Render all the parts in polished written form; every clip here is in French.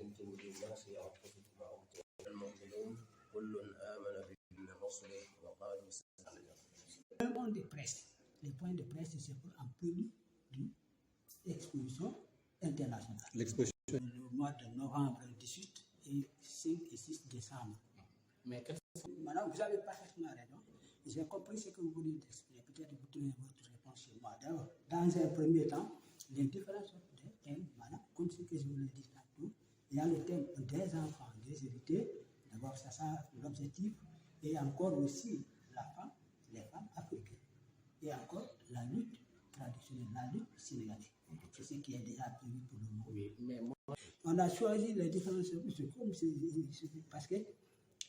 أنتم للناس أنفسكم أو المؤمنون كل آمن بالرسل وقالوا سمعنا. Le point de presse. Les points de presse, c'est pour un peu de l'exposition internationale. L'exposition. Le mois de novembre 18 et 5 et 6 décembre. Mais Maintenant, vous avez parfaitement raison. J'ai compris ce que vous voulez expliquer. Peut-être vous trouvez votre réponse chez moi. D'abord, dans un premier temps, les différentes sortes de thèmes, voilà, comme ce que je vous l'ai dit tantôt, il y a le thème des enfants, des hérités. D'abord, c'est ça l'objectif. Et encore aussi la femme, les femmes africaines. Et encore la lutte traditionnelle, la lutte sénégalaise. C'est ce qui est déjà prévu pour le moment. oui, mais moi, On a choisi les différents services comme parce que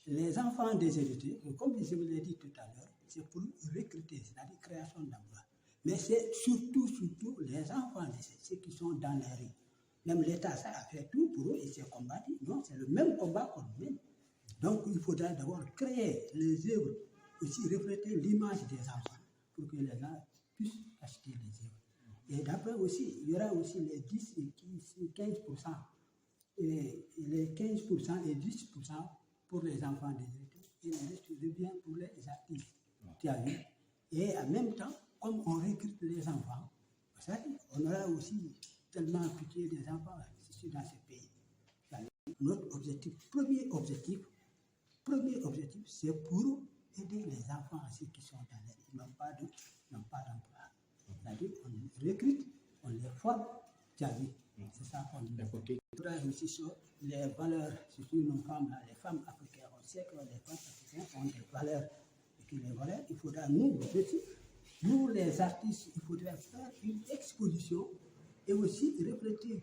les enfants des hérités, comme je vous l'ai dit tout à l'heure, c'est pour recruter, c'est-à-dire création d'emplois. Mais c'est surtout les enfants des hérités, ceux qui sont dans les rues. Même l'État, ça a fait tout pour eux et c'est combattu. Non, c'est le même combat qu'on mène. Donc, il faudra d'abord créer les œuvres, aussi refléter l'image des enfants pour que les gens puissent acheter les œuvres. Et d'après aussi, il y aura aussi les 10 et 15%, et les 15% et 10% pour les enfants des hérités, et le reste revient pour les artistes. Tu as vu? Et en même temps, comme on recrute les enfants, on aura aussi tellement pitié des enfants ici dans ce pays. Notre objectif, premier objectif, c'est pour aider les enfants ceux qui sont dans les rues, n'ont pas d'emploi. C'est-à-dire on recrute, on les forme, tu as vu? C'est ça qu'on dit. Il faudra aussi sur les valeurs, surtout nos femmes, là, les femmes africaines. On sait que les femmes africaines ont des valeurs. Et que les valeurs, il faudra nous les artistes, il faudrait faire une exposition et aussi refléter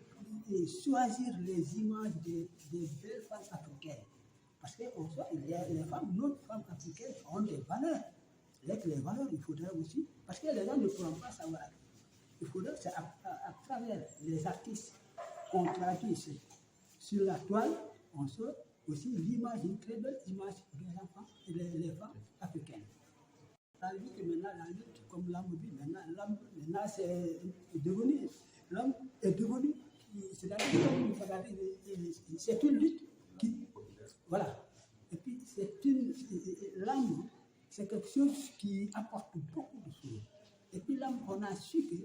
et choisir les images des belles femmes africaines. Parce que les femmes, notre femme africaine ont des valeurs. Avec les valeurs, il faudrait aussi, parce que les gens ne pourront pas savoir. Il faudrait que à travers les artistes qu'on traduit sur la toile, on sort aussi l'image, une très belle image des enfants et les femmes africaines. Ça veut dire que maintenant, la lutte, comme l'homme dit, maintenant l'homme est devenu, c'est une lutte qui, voilà. Et puis, l'homme, c'est quelque chose qui apporte beaucoup de choses. Et puis l'homme, on a su que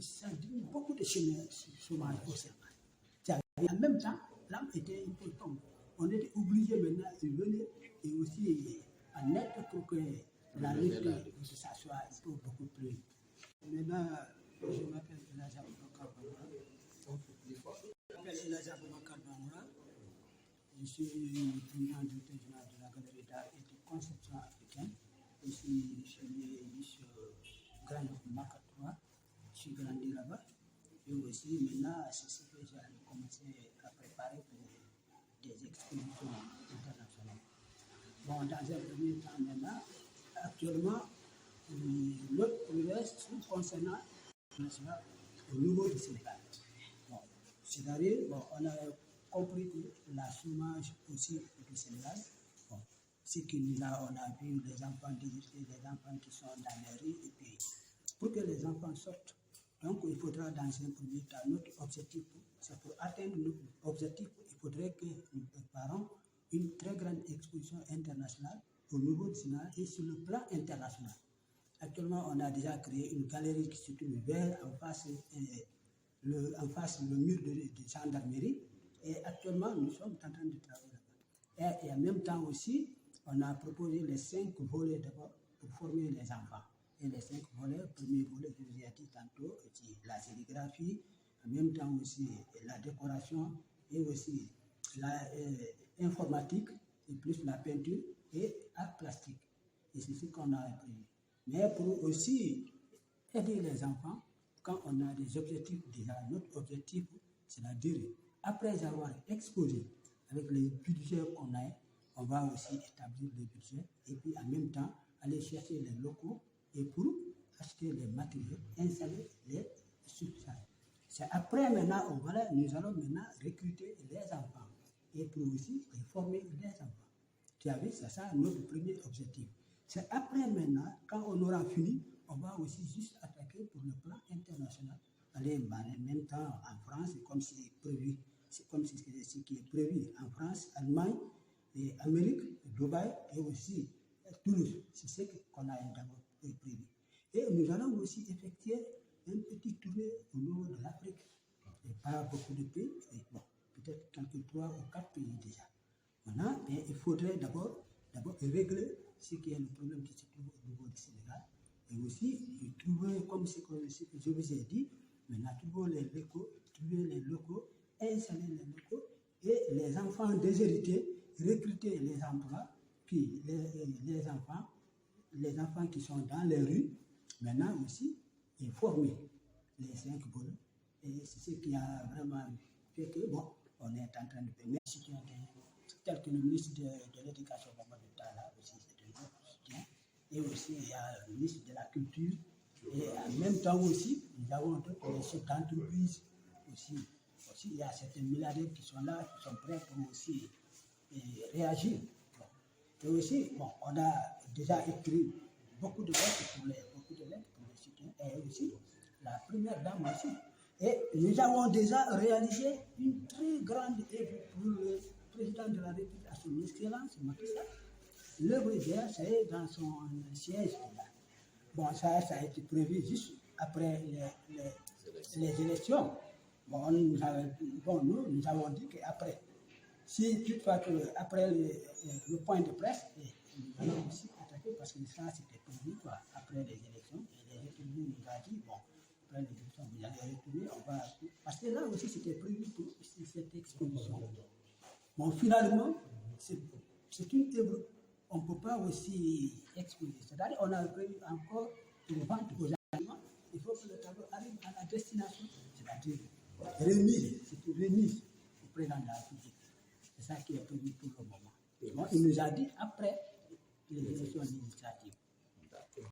ça donne beaucoup de chômage au Sénégal. En même temps, l'homme était un peu tombé. On était obligé maintenant de venir et aussi en être pour que la lutte, ça soit beaucoup plus. Maintenant, je m'appelle Elaja Boubacar Bamara. Je suis président du tribunal de la Galerie d'art et de conception africaine. Je suis sur Grand Maca 3. Je suis grandi là-bas. Et aussi, maintenant, c'est ce que j'ai commencé à préparer pour des expositions internationales. Bon, dans un premier temps, maintenant, actuellement, l'autre projet concernant au niveau du Sénégal. Bon, c'est-à-dire, on a compris que la chômage aussi du Sénégal, bon, c'est que là, on a vu les enfants désertés, les enfants qui sont dans les rues, et puis, pour que les enfants sortent, donc il faudra dans un premier temps, notre objectif, c'est pour atteindre notre objectif, il faudrait que nous préparons une très grande exposition internationale au niveau du Sénégal et sur le plan international. Actuellement, on a déjà créé une galerie qui se trouve vers en face le mur de gendarmerie. Et actuellement, nous sommes en train de travailler là-bas. Et en même temps aussi, on a proposé les 5 volets d'abord pour former les enfants. Et les 5 volets, premier volet que je vous ai dit tantôt, c'est la sérigraphie, en même temps aussi la décoration et aussi l'informatique, et plus la peinture et art plastique. Et c'est ce qu'on a appris. Mais pour aussi aider les enfants, quand on a des objectifs, déjà notre objectif, c'est la durée. Après avoir exposé avec les budgets qu'on a, on va aussi établir les budgets et puis en même temps aller chercher les locaux et pour acheter les matériaux, installer les structures. C'est après maintenant, nous allons maintenant recruter les enfants et pour aussi les former les enfants. Tu as vu, c'est ça notre premier objectif. C'est après maintenant, quand on aura fini, on va aussi juste attaquer pour le plan international. Aller en même temps en France, comme c'est prévu c'est comme ce qui est prévu en France, Allemagne, et Amérique, Dubaï et aussi Toulouse. C'est ce qu'on a d'abord prévu. Et nous allons aussi effectuer une petite tournée au niveau de l'Afrique. Et pas beaucoup de pays, et bon, peut-être quelques 3 ou 4 pays déjà. Maintenant, il faudrait d'abord régler ce qui est le problème qui se trouve au niveau du Sénégal. Et aussi, trouver, comme ce que je vous ai dit, maintenant, trouver les locaux, installer les locaux, et les enfants déshérités, recruter les emplois, puis les enfants qui sont dans les rues, maintenant aussi, et former les 5 boulots. Et c'est ce qui a vraiment fait que, bon, on est en train de permettre tel que le ministre de l'Éducation, là aussi, c'est un autre soutien. Et aussi, il y a le ministre de la Culture. Et en même temps aussi, nous avons les chefs d'entreprise aussi. Il y a certains milliardaires qui sont là, qui sont prêts pour aussi réagir. Bon. Et aussi, bon, on a déjà écrit beaucoup de lettres pour les soutiens. Et aussi, la première dame aussi. Et nous avons déjà réalisé une très grande œuvre pour le président de la République, à son excellence, Macky Sall. L'œuvre idéale, ça est dans son siège là. Bon, ça a été prévu juste après les élections. Bon, nous avons dit qu'après, si toutefois après le point de presse, nous allons aussi attaquer parce que ça c'était prévu quoi, après les élections. Et les Républicains nous ont dit, bon, après les élections, vous allez retourner, parce que là aussi c'était prévu pour cette exposition. Bon, finalement, c'est une œuvre, on ne peut pas aussi exposer. C'est-à-dire qu'on a prévu encore une vente aux aliments, il faut que le tableau arrive à la destination, c'est-à-dire remise, c'est une remise au président de la République. C'est ça qui est prévu pour le moment. Bon, il nous a dit après les élections législatives.